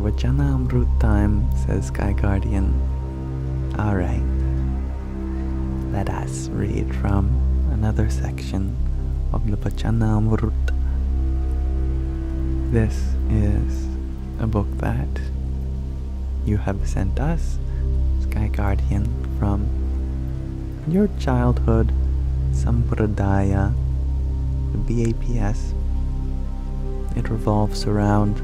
Vachanamrut time, says Sky Guardian. Alright, let us read from another section of the Vachanamrut. This is a book that you have sent us, Sky Guardian, from your childhood Sampradaya, the BAPS. It revolves around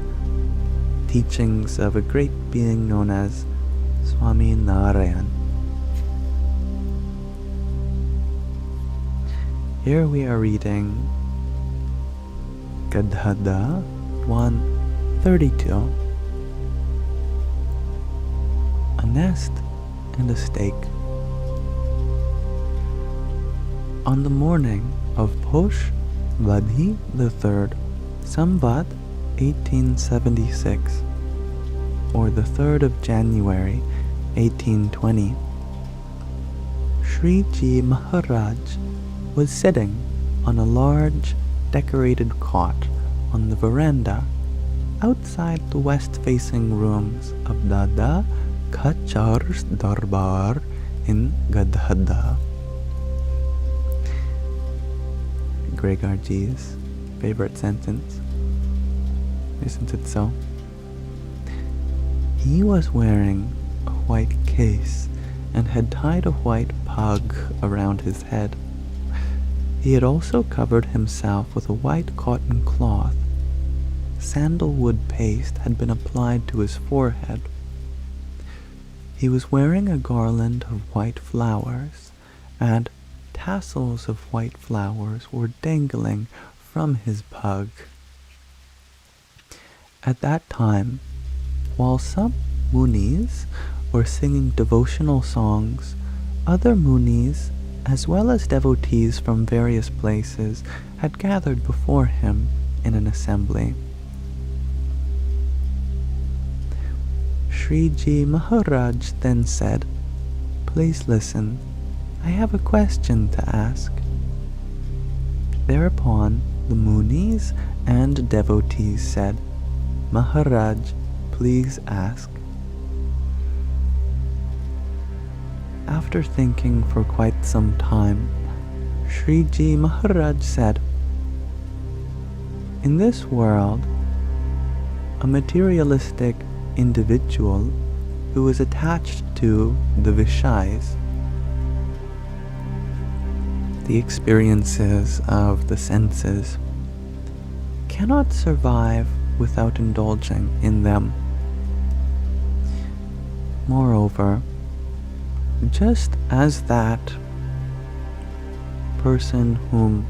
teachings of a great being known as Swaminarayan. Here we are reading Gadhadā 132. A nest and a stake. On the morning of Posh Vadhi III, Samvat 1876, or the 3rd of January 1820, Sri Ji Maharaj was sitting on a large decorated cot on the veranda outside the west-facing rooms of Dada Khachar's Darbar in Gadhadā. Gregorji's favorite sentence. Isn't it so? He was wearing a white case and had tied a white pug around his head. He had also covered himself with a white cotton cloth. Sandalwood paste had been applied to his forehead. He was wearing a garland of white flowers, and tassels of white flowers were dangling from his pug. At that time, while some munis were singing devotional songs, other munis, as well as devotees from various places, had gathered before him in an assembly. Sri Ji Maharaj then said, "Please listen, I have a question to ask." Thereupon the munis and devotees said, "Maharaj, please ask." After thinking for quite some time, Sri Ji Maharaj said, "In this world, a materialistic individual who is attached to the Vishayas, the experiences of the senses, cannot survive without indulging in them. Moreover, just as that person whom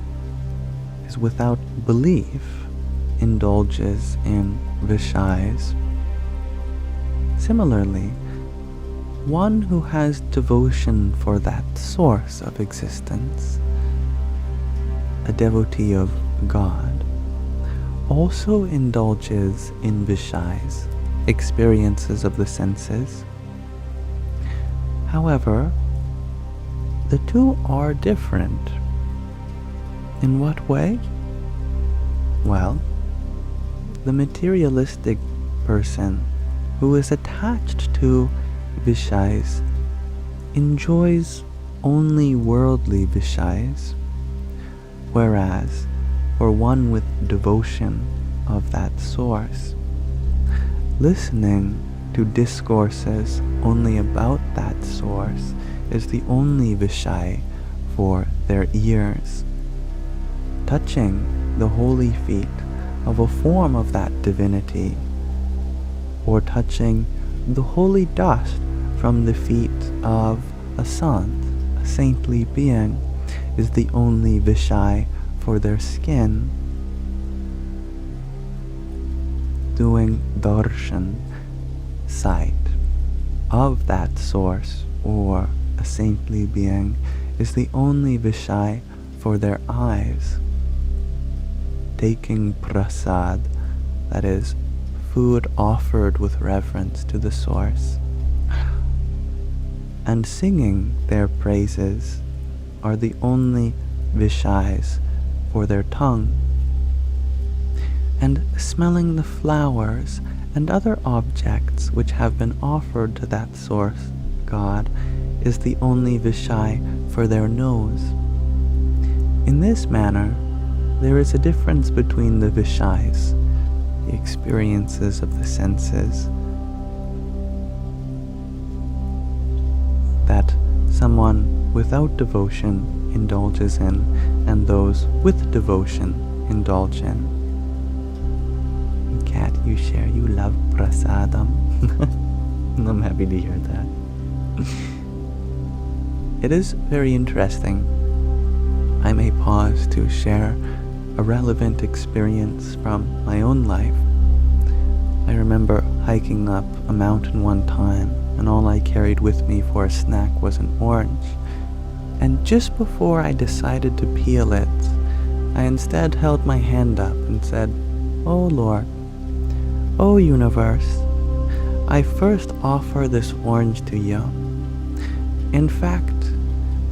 is without belief indulges in Vishayas, similarly, one who has devotion for that source of existence, a devotee of God, also indulges in Vishayas, experiences of the senses. However, the two are different. In what way? Well, the materialistic person who is attached to Vishayas enjoys only worldly Vishayas, whereas for one with devotion of that source, listening to discourses only about that source is the only Vishaya for their ears. Touching the holy feet of a form of that divinity, or touching the holy dust from the feet of a sant, a saintly being, is the only Vishaya for their skin. Doing darshan, sight, of that source or a saintly being is the only Vishaya for their eyes. Taking Prasad, that is, food offered with reverence to the source, and singing their praises are the only Vishayas for their tongue. And smelling the flowers and other objects which have been offered to that source, God, is the only Vishay for their nose. In this manner, there is a difference between the Vishayas, the experiences of the senses, that someone without devotion indulges in, and those with devotion indulge in. Cat, you share, you love prasadam. I'm happy to hear that. It is very interesting. I may pause to share a relevant experience from my own life. I remember hiking up a mountain one time, and all I carried with me for a snack was an orange. And just before I decided to peel it, I instead held my hand up and said, "Oh Lord, O universe, I first offer this orange to you. In fact,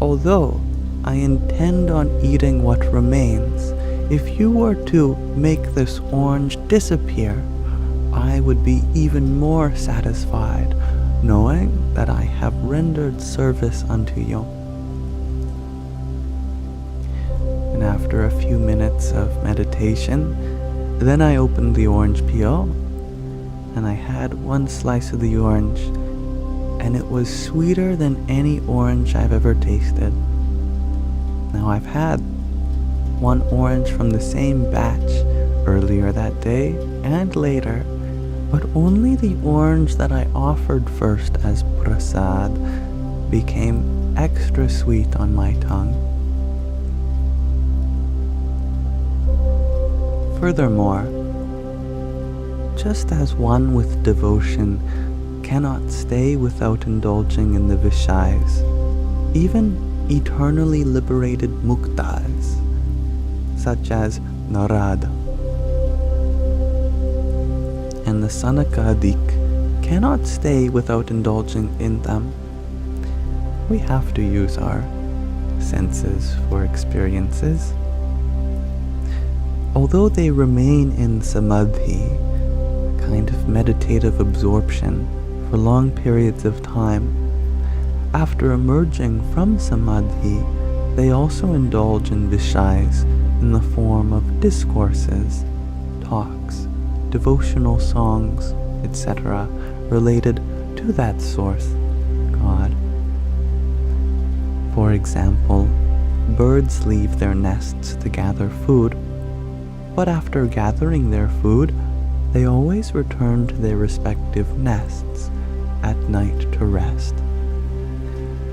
although I intend on eating what remains, if you were to make this orange disappear, I would be even more satisfied, knowing that I have rendered service unto you." And after a few minutes of meditation, then I opened the orange peel, and I had one slice of the orange, and it was sweeter than any orange I've ever tasted. Now, I've had one orange from the same batch earlier that day and later, but only the orange that I offered first as prasad became extra sweet on my tongue. Furthermore, just as one with devotion cannot stay without indulging in the Vishayas, even eternally liberated muktas, such as Narada and the Sanakadik, cannot stay without indulging in them. We have to use our senses for experiences. Although they remain in samadhi, a kind of meditative absorption, for long periods of time, after emerging from samadhi, they also indulge in Vishayas in the form of discourses, talks, devotional songs, etc., related to that source, God. For example, birds leave their nests to gather food, but after gathering their food, they always return to their respective nests at night to rest.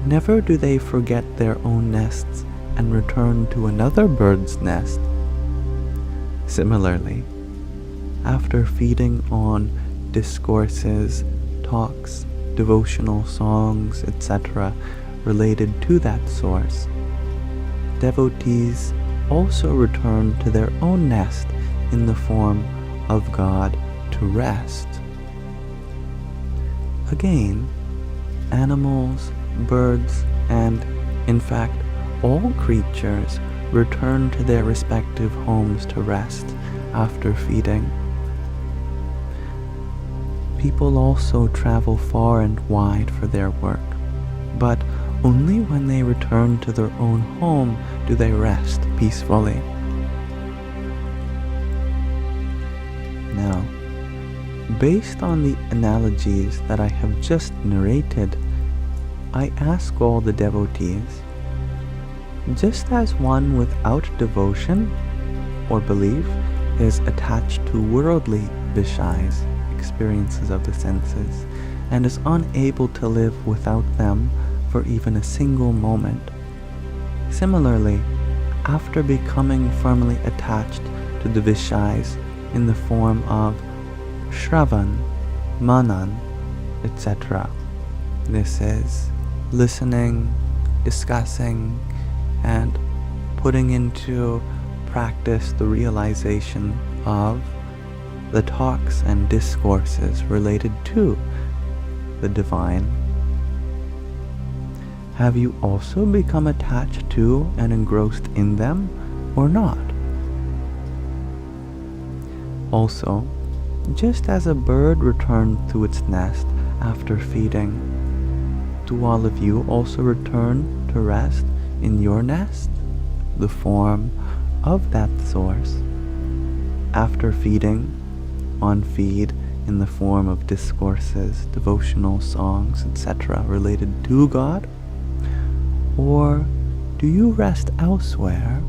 Never do they forget their own nests and return to another bird's nest. Similarly, after feeding on discourses, talks, devotional songs, etc., related to that source, devotees also return to their own nest in the form of God to rest. Again, animals, birds, and, in fact, all creatures return to their respective homes to rest after feeding. People also travel far and wide for their work, but only when they return to their own home do they rest peacefully. Now, based on the analogies that I have just narrated, I ask all the devotees, just as one without devotion or belief is attached to worldly Vishayas, experiences of the senses, and is unable to live without them for even a single moment. Similarly, after becoming firmly attached to the Vishayas in the form of Shravan, Manan, etc., this is listening, discussing, and putting into practice the realization of the talks and discourses related to the divine. Have you also become attached to and engrossed in them, or not? Also, Just as a bird returns to its nest after feeding, do all of you also return to rest in your nest, the form of that source? After feeding, on feed in the form of discourses, devotional songs, etc. related to God? Or do you rest elsewhere?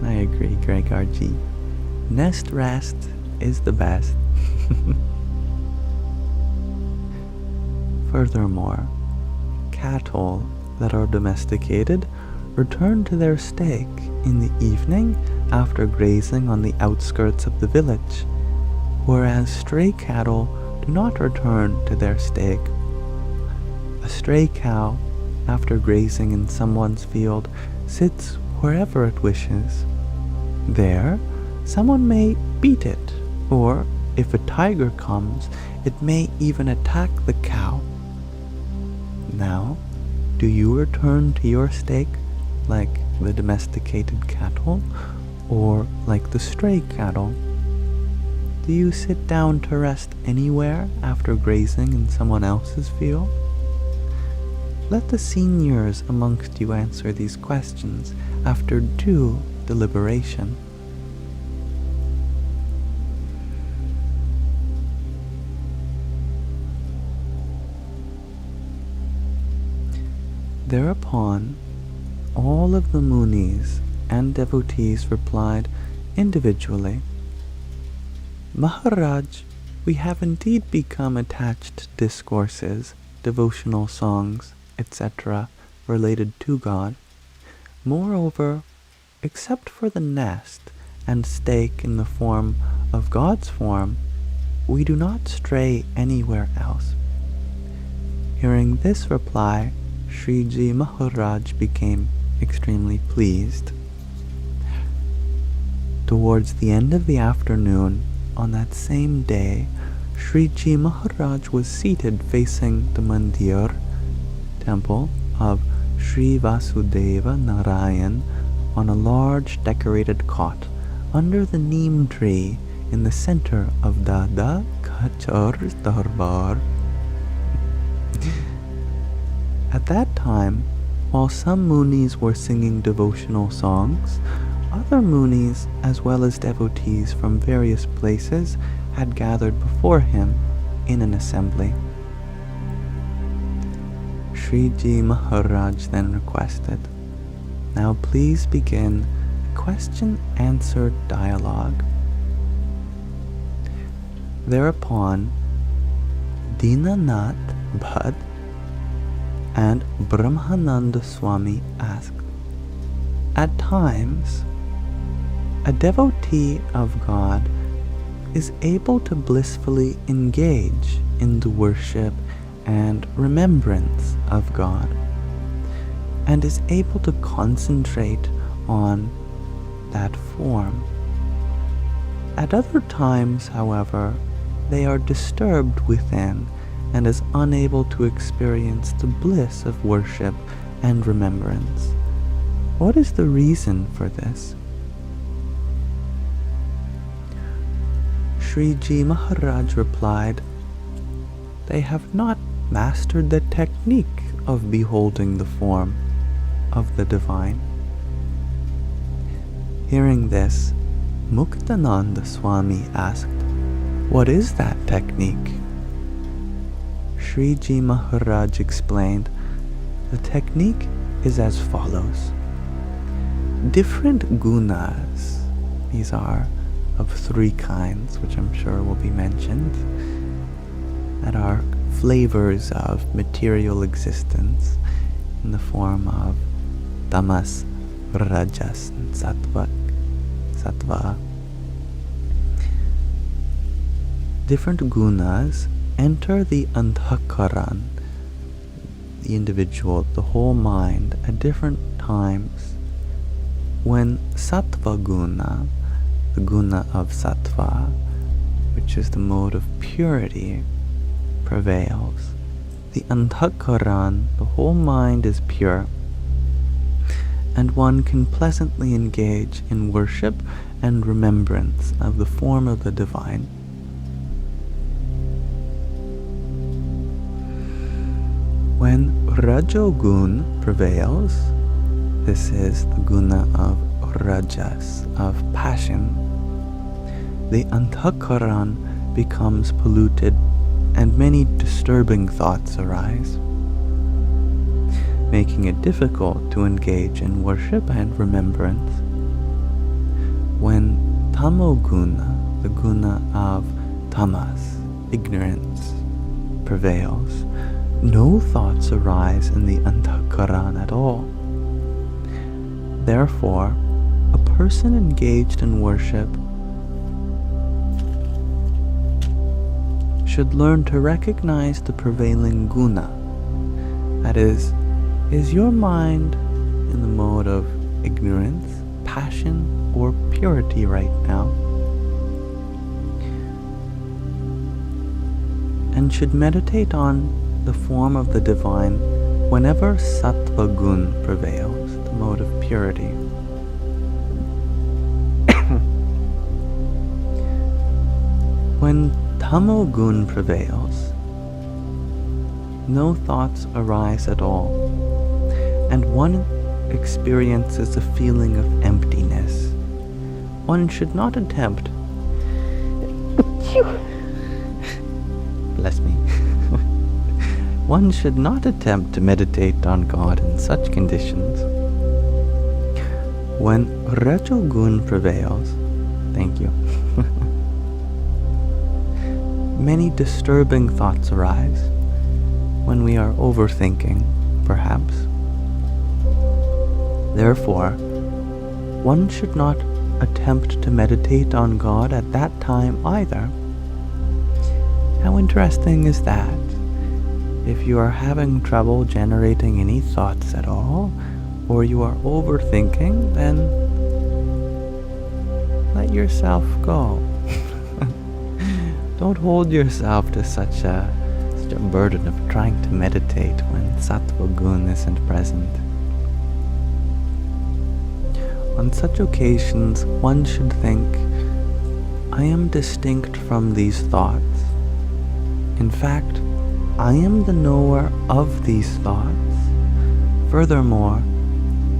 I agree, Greg RG. Nest rest is the best. Furthermore, cattle that are domesticated return to their stake in the evening after grazing on the outskirts of the village, whereas stray cattle do not return to their stake. A stray cow, after grazing in someone's field, sits wherever it wishes. There, someone may beat it, or if a tiger comes, it may even attack the cow. Now, do you return to your stake like the domesticated cattle, or like the stray cattle? Do you sit down to rest anywhere after grazing in someone else's field? Let the seniors amongst you answer these questions after due deliberation. Thereupon, all of the munis and devotees replied individually, Maharaj, we have indeed become attached to discourses, devotional songs, etc. related to God. Moreover, except for the nest and stake in the form of God's form, we do not stray anywhere else. Hearing this reply, Sriji Maharaj became extremely pleased. Towards the end of the afternoon, on that same day, Sriji Maharaj was seated facing the mandir, temple of Sri Vasudeva Narayan, on a large decorated cot under the neem tree in the center of Dada Kachar's Darbar. At that time, while some munis were singing devotional songs, other munis as well as devotees from various places had gathered before him in an assembly. Sriji Maharaj then requested, now please begin a question-answer dialogue. Thereupon, Dinanath Bhatt and Brahmananda Swami asked, at times, a devotee of God is able to blissfully engage in the worship and remembrance of God, and is able to concentrate on that form. At other times, however, they are disturbed within and is unable to experience the bliss of worship and remembrance. What is the reason for this? Sriji Maharaj replied, they have not mastered the technique of beholding the form of the divine. Hearing this, Muktananda Swami asked, what is that technique? Sriji Maharaj explained, the technique is as follows. Different gunas, these are of three kinds, which I'm sure will be mentioned, that are flavors of material existence in the form of tamas, rajas, and sattva. Different gunas enter the Antahkaran, the individual, the whole mind, at different times. When sattva guna, the guna of sattva, which is the mode of purity, prevails, the Antahkaran, the whole mind, is pure, and one can pleasantly engage in worship and remembrance of the form of the divine. When Rajogun prevails, this is the guna of rajas, of passion, the Antahkaran becomes polluted and many disturbing thoughts arise, making it difficult to engage in worship and remembrance. When Tamoguna, the guna of tamas, ignorance, prevails, no thoughts arise in the Antahkaran at all. Therefore, a person engaged in worship should learn to recognize the prevailing guna. That is your mind in the mode of ignorance, passion, or purity right now? And should meditate on the form of the divine whenever sattva gun prevails, the mode of purity. When tamogun prevails, no thoughts arise at all, and one experiences a feeling of emptiness. One should not attempt bless me. One should not attempt to meditate on God in such conditions. When Rajogun prevails, thank you, many disturbing thoughts arise when we are overthinking, perhaps. Therefore, one should not attempt to meditate on God at that time either. How interesting is that? If you are having trouble generating any thoughts at all, or you are overthinking, then let yourself go. Don't hold yourself to such a burden of trying to meditate when sattva gun isn't present. On such occasions, one should think, I am distinct from these thoughts. In fact, I am the knower of these thoughts. Furthermore,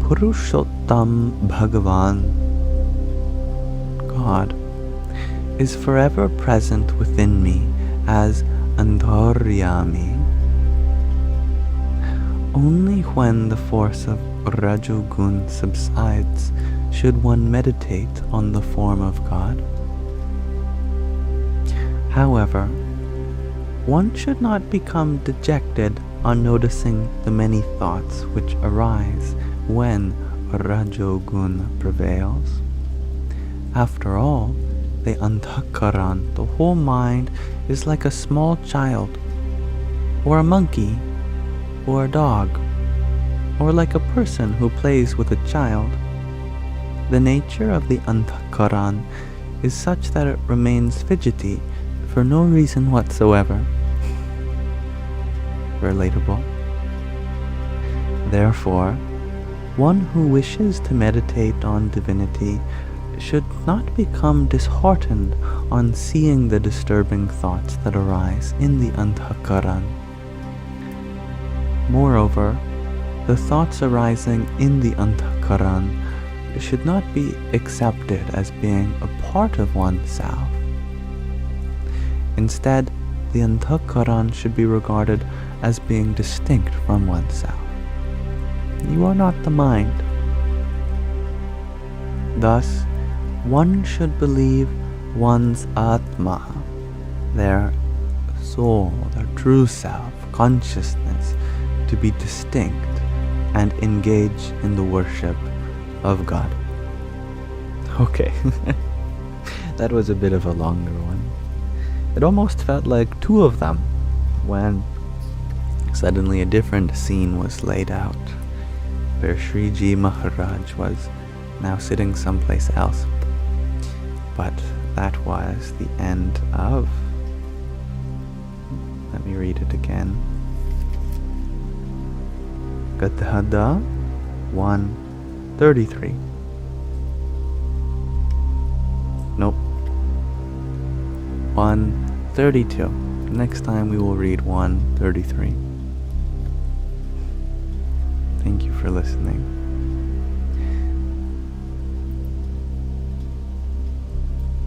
Purushottam Bhagavan, God, is forever present within me as Antaryami. Only when the force of Rajogun subsides should one meditate on the form of God. However, one should not become dejected on noticing the many thoughts which arise when Rajogun prevails. After all, the Antahkaran, the whole mind, is like a small child, or a monkey, or a dog, or like a person who plays with a child. The nature of the Antahkaran is such that it remains fidgety for no reason whatsoever. Relatable. Therefore, one who wishes to meditate on divinity should not become disheartened on seeing the disturbing thoughts that arise in the Antahkaran. Moreover, the thoughts arising in the Antahkaran should not be accepted as being a part of oneself. Instead, the Antahkaran should be regarded as being distinct from oneself. You are not the mind. Thus, one should believe one's Atma, their soul, their true self, consciousness, to be distinct and engage in the worship of God. Okay, that was a bit of a longer one. It almost felt like two of them when suddenly a different scene was laid out, where Shriji Maharaj was now sitting someplace else. But that was the end of, let me read it again, Gadhadā 1:33. 132. Next time we will read 133. Thank you for listening.